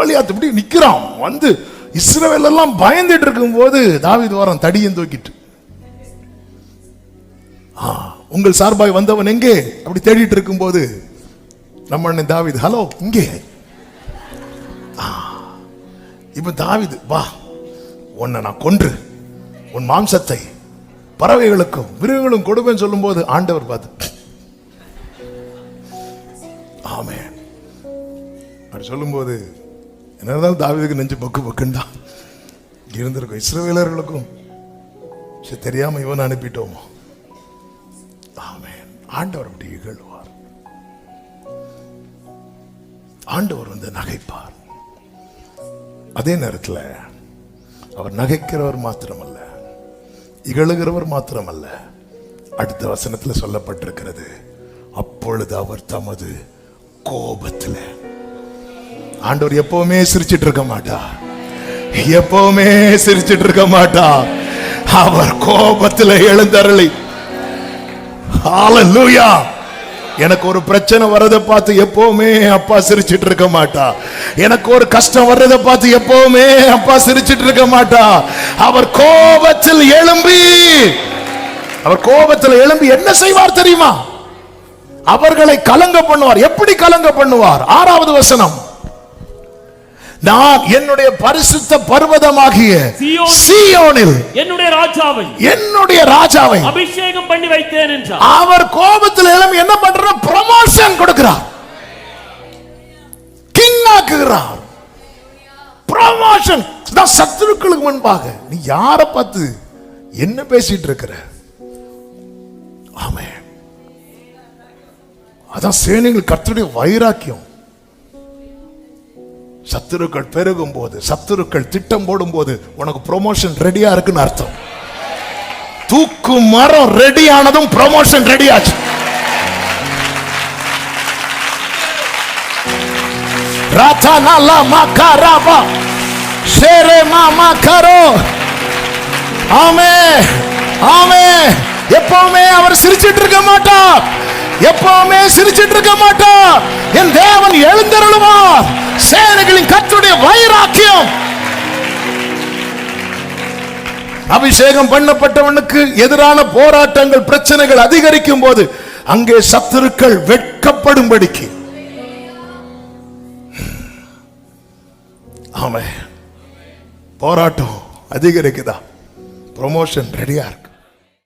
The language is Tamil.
கோலியாத் இப்படி நிக்கிறான். வந்து இஸ்ரவேல் எல்லாம் பயந்துட்டு இருக்கும் போது தாவீது வரான் தடியும் தூக்கிட்டு. உங்கள் சார்பாய் வந்தவன் எங்கே அப்படி தேடிட்டு இருக்கும் போது நம்ம அண்ணன் தாவீது, ஹலோ இங்கே. இப்ப தாவீது, வா உன்னை நான் கொன்று உன் மாம்சத்தை பறவைகளுக்கும் மிருகங்களும் கொடுப்பேன்னு சொல்லும் போது ஆண்டவர் பார்த்து ஆமென் அப்படி சொல்லும் போது என்னதான் தாவீதுக்கு நெஞ்சு பக்கு பக்குன்னு தான் இருந்திருக்கும். இஸ்ரவேலர்களுக்கும் தெரியாம இவன் அனுப்பிட்டோமோ. ஆமென். ஆண்டவர் அப்படி இகழ்வார், ஆண்டவர் வந்து நகைப்பார். அதே நேரத்தில் அவர் நகைக்கிறவர் மாத்திரமல்ல, இகழுகிறவர் மாத்திரமல்ல. அடுத்த வசனத்தில் சொல்லப்பட்டிருக்கிறது, அப்பொழுது அவர் தமது கோபத்தில். ஆண்டவர் எப்பவுமே சிரிச்சிட்டு இருக்க மாட்டார், எப்பவுமே சிரிச்சிட்டு இருக்க மாட்டார். அவர் கோபத்தில் எழுந்தருளி, ஹல்லேலூயா. எனக்கு ஒரு பிரச்சனை வர்றதை பார்த்து எப்பவுமே அப்பா சிரிச்சிட்டு இருக்க மாட்டா. எனக்கு ஒரு கஷ்டம் வர்றதை பார்த்து எப்பவுமே அப்பா சிரிச்சிட்டு இருக்க மாட்டா. அவர் கோபத்தில் எழும்பி என்ன செய்வார் தெரியுமா? அவர்களை கலங்க பண்ணுவார். எப்படி கலங்க பண்ணுவார்? 6வது வசனம், நான் என்னுடைய பரிசுத்த பர்வதமாகிய சீயோனில் என்னுடைய ராஜாவை அபிஷேகம் பண்ணி வைத்தேன் என்றார். அவர் கோபத்தில் எழும்பி என்ன பண்றார்? ப்ரமோஷன் கொடுக்கிறார், கிங் ஆக்குகிறார். ப்ரமோஷன் தான் சத்துருக்களுக்கு முன்பாக. நீ யாரை பார்த்து என்ன பேசிட்டு இருக்கிற? ஆமென். அதான் சேனைகள் கர்த்தருடைய வைராக்கியம். சத்துருக்கள் பெருகும் போது, சத்துருக்கள் திட்டம் போடும் போது உனக்கு ப்ரமோஷன் ரெடியா இருக்குன்னு அர்த்தம். தூக்கு மரம் ரெடி ஆனதும் ப்ரமோஷன் ரெடி ஆச்சு. ராதானாலா மகாராபா ஷேரே மாமா கரோ. ஆமென், ஆமென். எப்பவுமே அவர் சிரிச்சிட்டு இருக்க மாட்டார், எப்பவுமே சிரிச்சிட்டு இருக்க மாட்டார். என் தேவன் எழுந்தருளுவார். சேனைகளின் கர்த்தருடைய வைராக்கியம். அபிஷேகம் பண்ணப்பட்டவனுக்கு எதிரான போராட்டங்கள், பிரச்சனைகள் அதிகரிக்கும் போது அங்கே சத்துருக்கள் வெட்கப்படும்படிக்கு. ஆமென். போராட்டம் அதிகரிக்குதா? ப்ரமோஷன் ரெடியா இருக்கு.